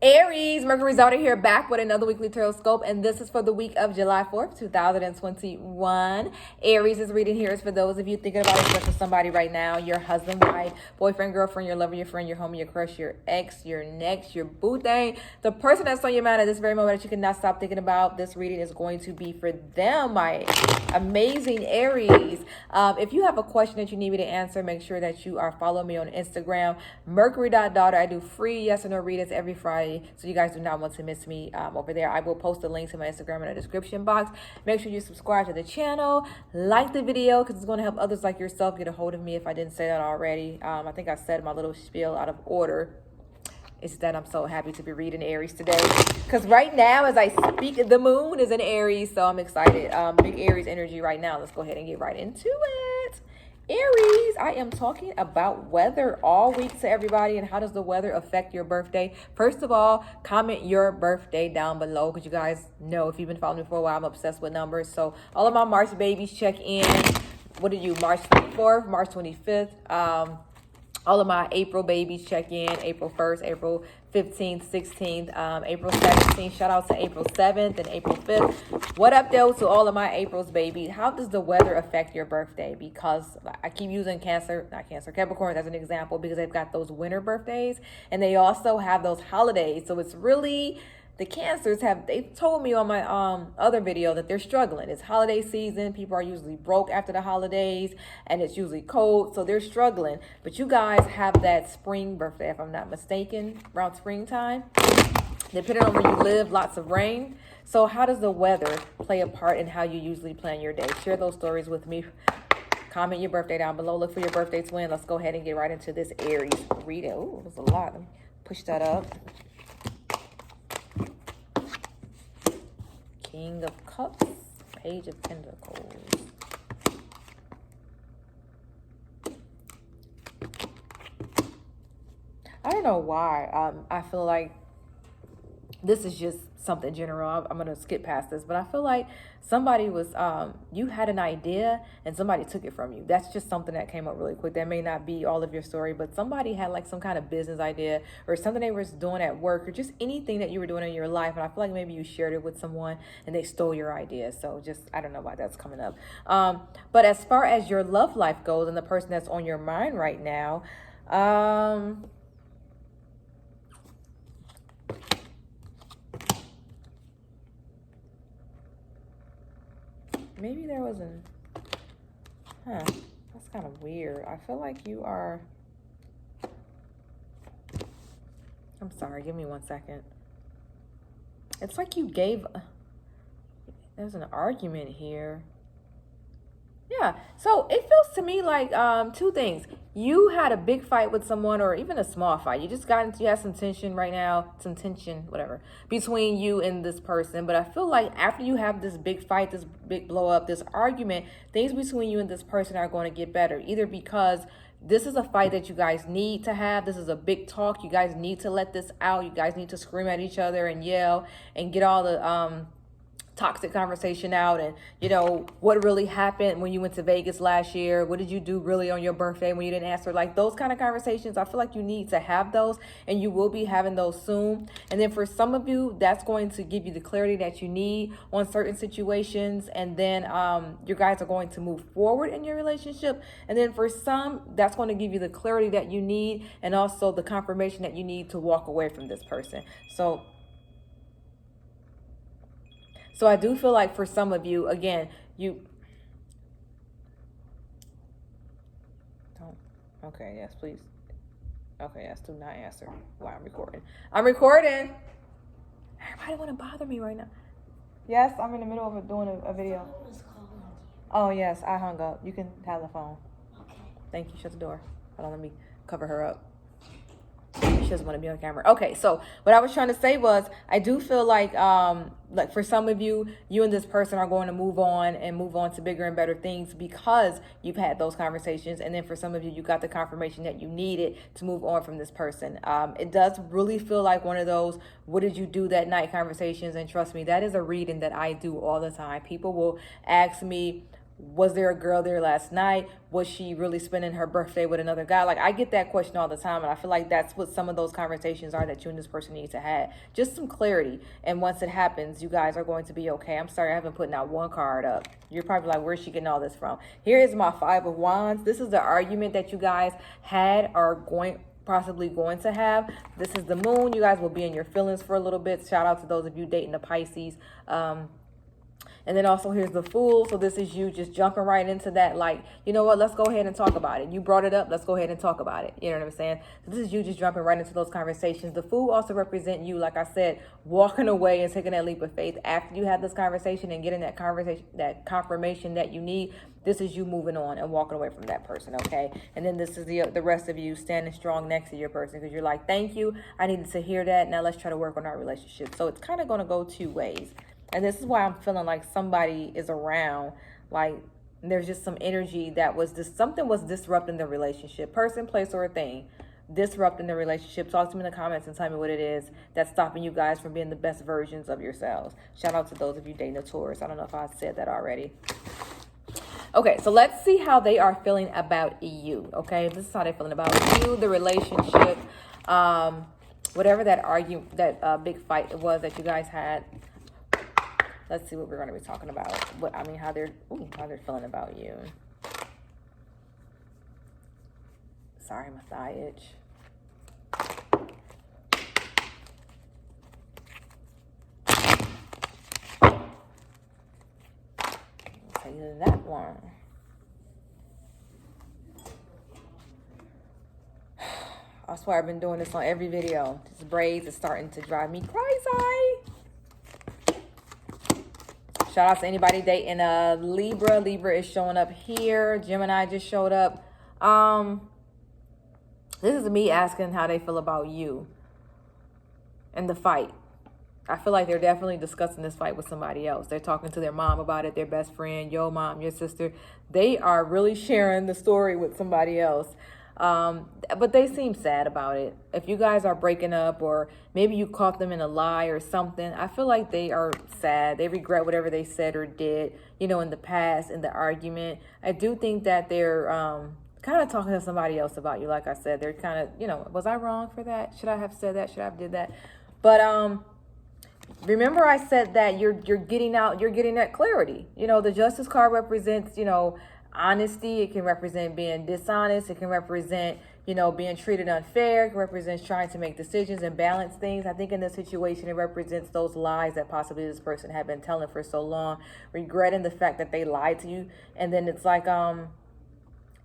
Aries, Mercury's out of here back with another weekly tarot scope, and this is for the week of July 4th, 2021. Aries, this reading here is for those of you thinking about expressing somebody right now, your husband, wife, boyfriend, girlfriend, your lover, your friend, your homie, your crush, your ex, your next, your boo thing, the person that's on your mind at this very moment that you cannot stop thinking about. This reading is going to be for them, my amazing Aries. If you have a question that you need me to answer, make sure that you are following me on Instagram, Mercury.daughter. I do free yes or no readings every Friday, so you guys do not want to miss me over there. I will post a link to my Instagram in the description box. Make sure you subscribe to the channel, like the video, because it's going to help others like yourself get a hold of me if I didn't say that already. I think I said my little spiel out of order. It's that I'm so happy to be reading Aries today, because right now as I speak, the moon is in Aries, so I'm excited. Big Aries energy right now. Let's go ahead and get right into it. Aries, I am talking about weather all week to everybody, and how does the weather affect your birthday? First of all, comment your birthday down below, because you guys know, if you've been following me for a while, I'm obsessed with numbers. So all of my March babies, check in. What did you, March 24th, March 25th? All of my April babies, check in. April 1st, April 15th, 16th, April 17th. Shout out to April 7th and April 5th. What up, though, to all of my Aprils, baby? How does the weather affect your birthday? Because I keep using Capricorn as an example, because they've got those winter birthdays, and they also have those holidays. So it's really... The Cancers they've told me on my other video that they're struggling. It's holiday season. People are usually broke after the holidays, and it's usually cold, so they're struggling. But you guys have that spring birthday, if I'm not mistaken, around springtime. Depending on where you live, lots of rain. So how does the weather play a part in how you usually plan your day? Share those stories with me. Comment your birthday down below. Look for your birthday twin. Let's go ahead and get right into this Aries reading. Ooh, there's a lot. Let me push that up. King of Cups, Page of Pentacles. I don't know why. I feel like this is just something general. I'm going to skip past this, but I feel like somebody was, you had an idea and somebody took it from you. That's just something that came up really quick. That may not be all of your story, but somebody had like some kind of business idea or something they were doing at work, or just anything that you were doing in your life. And I feel like maybe you shared it with someone and they stole your idea. So just, I don't know why that's coming up. But as far as your love life goes and the person that's on your mind right now, maybe there was that's kind of weird. I feel like you are, I'm sorry, give me 1 second. It's like you gave, there's an argument here. Yeah, so it feels to me like two things. You had a big fight with someone, or even a small fight. You just got into, you have some tension right now, some tension, whatever, between you and this person. But I feel like after you have this big fight, this big blow up, this argument, things between you and this person are going to get better. Either because this is a fight that you guys need to have. This is a big talk. You guys need to let this out. You guys need to scream at each other and yell and get all the toxic conversation out, and you know what really happened when you went to Vegas last year. What did you do really on your birthday when you didn't answer? Like those kind of conversations, I feel like you need to have those, and you will be having those soon. And then for some of you, that's going to give you the clarity that you need on certain situations, and then you guys are going to move forward in your relationship. And then for some, that's going to give you the clarity that you need, and also the confirmation that you need to walk away from this person. So I do feel like for some of you, again, you don't. Okay, yes, please. Okay, yes, do not answer while I'm recording. I'm recording. Everybody want to bother me right now. Yes, I'm in the middle of doing a video. Oh, yes, I hung up. You can have the phone. Okay. Thank you. Shut the door. Hold on, let me cover her up. She doesn't want to be on camera. Okay, so what I was trying to say was, I do feel like for some of you, you and this person are going to move on to bigger and better things because you've had those conversations. And then for some of you, you got the confirmation that you needed to move on from this person. It does really feel like one of those, what did you do that night conversations. And trust me, that is a reading that I do all the time. People will ask me, Was there a girl there last night? Was she really spending her birthday with another guy? Like, I get that question all the time, and I feel like that's what some of those conversations are that you and this person need to have. Just some clarity. And once it happens, you guys are going to be okay. I'm sorry I haven't put out one card up. You're probably like, where's she getting all this from? Here is my 5 of Wands. This is the argument that you guys had or possibly going to have. This is the moon. You guys will be in your feelings for a little bit. Shout out to those of you dating the Pisces. And then also here's the Fool. So this is you just jumping right into that, like, you know what, let's go ahead and talk about it. You brought it up, let's go ahead and talk about it. You know what I'm saying? So this is you just jumping right into those conversations. The Fool also represent you, like I said, walking away and taking that leap of faith after you have this conversation and getting that conversation, that confirmation that you need. This is you moving on and walking away from that person, okay? And then this is the rest of you standing strong next to your person because you're like, thank you, I needed to hear that. Now let's try to work on our relationship. So it's kind of going to go 2 ways. And this is why I'm feeling like somebody is around, like there's just some energy that was something was disrupting the relationship, person, place, or a thing, disrupting the relationship. Talk to me in the comments and tell me what it is that's stopping you guys from being the best versions of yourselves. Shout out to those of you dating a Taurus. I don't know if I said that already. Okay, so let's see how they are feeling about you, okay? This is how they're feeling about you, the relationship, whatever that big fight it was that you guys had. Let's see what we're going to be talking about. How they're feeling about you. Sorry, my thigh itch. I'll tell you that one. I swear I've been doing this on every video. This braids is starting to drive me crazy. Shout out to anybody dating Libra. Libra is showing up here. Gemini just showed up. This is me asking how they feel about you and the fight. I feel like they're definitely discussing this fight with somebody else. They're talking to their mom about it, their best friend, your mom, your sister. They are really sharing the story with somebody else. But they seem sad about it. If you guys are breaking up or maybe you caught them in a lie or something, I feel like they are sad. They regret whatever they said or did, in the past, in the argument. I do think that they're kind of talking to somebody else about you. Like I said, they're kind of, was I wrong for that? Should I have said that? Should I have did that? But remember I said that you're getting that clarity. The Justice card represents, honesty. It can represent being dishonest. It can represent, being treated unfair. It can represent trying to make decisions and balance things. I think in this situation, it represents those lies that possibly this person had been telling for so long, regretting the fact that they lied to you. And then it's like,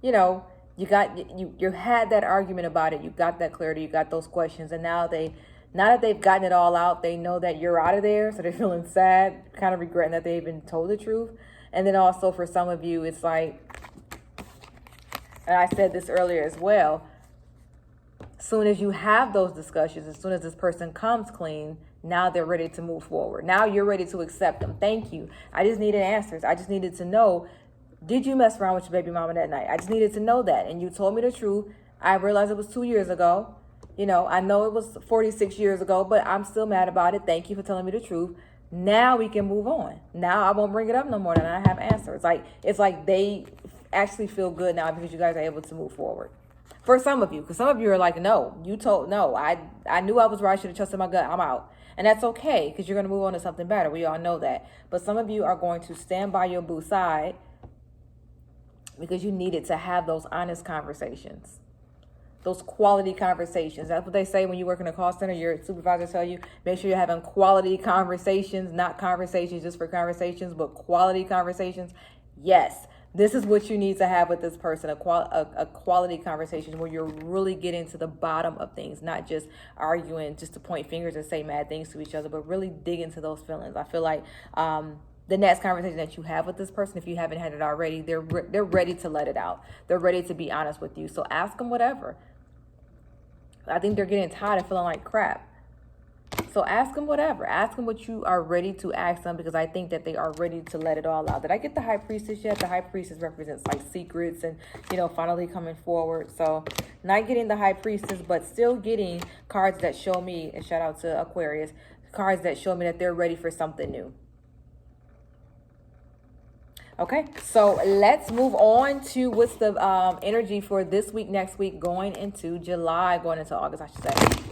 you had that argument about it. You got that clarity. You got those questions. And now that they've gotten it all out, they know that you're out of there. So they're feeling sad, kind of regretting that they've been told the truth. And then also for some of you, it's like, and I said this earlier as well, as soon as you have those discussions, as soon as this person comes clean, now they're ready to move forward. Now you're ready to accept them. Thank you. I just needed answers. I just needed to know, did you mess around with your baby mama that night? I just needed to know that. And you told me the truth. I realized it was 2 years ago. I know it was 46 years ago, but I'm still mad about it. Thank you for telling me the truth. Now we can move on. Now I won't bring it up no more than I have answers. It's like they actually feel good now because you guys are able to move forward. For some of you, because some of you are like, no, I knew I was right. I should have trusted my gut. I'm out. And that's okay because you're going to move on to something better. We all know that. But some of you are going to stand by your boo side because you needed to have those honest conversations. Those quality conversations. That's what they say when you work in a call center. Your supervisor tell you, make sure you're having quality conversations, not conversations just for conversations, but quality conversations. Yes, this is what you need to have with this person, a quality conversation where you're really getting to the bottom of things, not just arguing just to point fingers and say mad things to each other, but really dig into those feelings. I feel like the next conversation that you have with this person, if you haven't had it already, they're ready to let it out. They're ready to be honest with you. So ask them whatever. I think they're getting tired of feeling like crap. So ask them whatever. Ask them what you are ready to ask them because I think that they are ready to let it all out. Did I get the High Priestess yet? The High Priestess represents like secrets and, finally coming forward. So not getting the High Priestess, but still getting cards that show me, and shout out to Aquarius, cards that show me that they're ready for something new. Okay, so let's move on to what's the energy for this week, next week, going into July, going into August, I should say.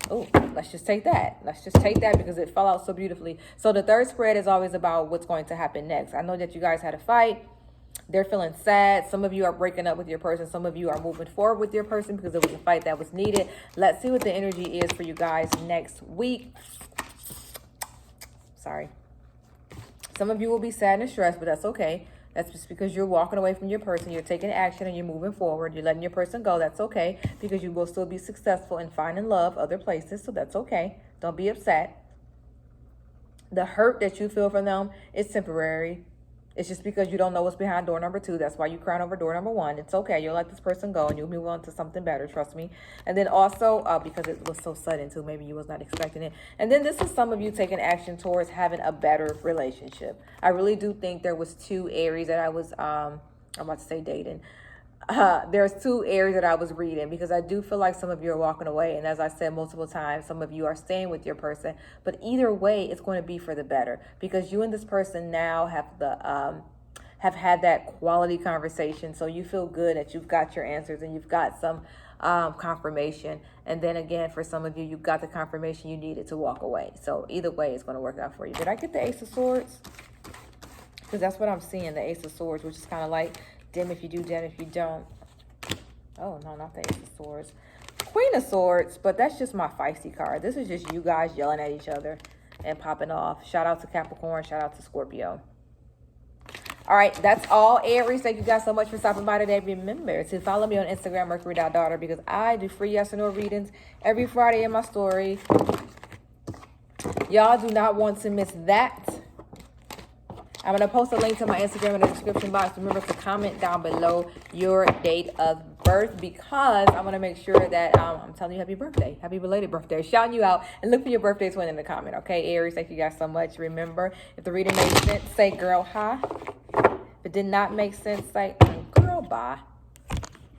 Oh, let's just take that. Let's just take that because it fell out so beautifully. So the third spread is always about what's going to happen next. I know that you guys had a fight. They're feeling sad. Some of you are breaking up with your person. Some of you are moving forward with your person because it was a fight that was needed. Let's see what the energy is for you guys next week. Sorry. Some of you will be sad and stressed, but that's okay. That's just because you're walking away from your person. You're taking action and you're moving forward. You're letting your person go. That's okay because you will still be successful in finding love other places. So that's okay. Don't be upset. The hurt that you feel from them is temporary. It's just because you don't know what's behind door number 2. That's why you crying over door number 1. It's okay. You'll let this person go and you'll move on to something better. Trust me. And then also, because it was so sudden too, maybe you was not expecting it. And then this is some of you taking action towards having a better relationship. I really do think there was 2 Aries that I was, I'm about to say dating. There's 2 areas that I was reading because I do feel like some of you are walking away. And as I said multiple times, some of you are staying with your person. But either way, it's going to be for the better because you and this person now have had that quality conversation. So you feel good that you've got your answers and you've got some confirmation. And then again, for some of you, you've got the confirmation you needed to walk away. So either way, it's going to work out for you. Did I get the Ace of Swords? Because that's what I'm seeing, the Ace of Swords, which is kind of like dim if you do, dim if you don't. Oh, no, not the Ace of Swords. Queen of Swords, but that's just my feisty card. This is just you guys yelling at each other and popping off. Shout out to Capricorn. Shout out to Scorpio. All right, that's all, Aries. Thank you guys so much for stopping by today. Remember to follow me on Instagram, Mercury.daughter, because I do free yes or no readings every Friday in my story. Y'all do not want to miss that. I'm going to post a link to my Instagram in the description box. Remember to comment down below your date of birth because I want to make sure that I'm telling you happy birthday. Happy belated birthday. Shouting you out and look for your birthday twin in the comment. Okay, Aries, thank you guys so much. Remember, if the reading made sense, say girl, hi. If it did not make sense, say girl, bye.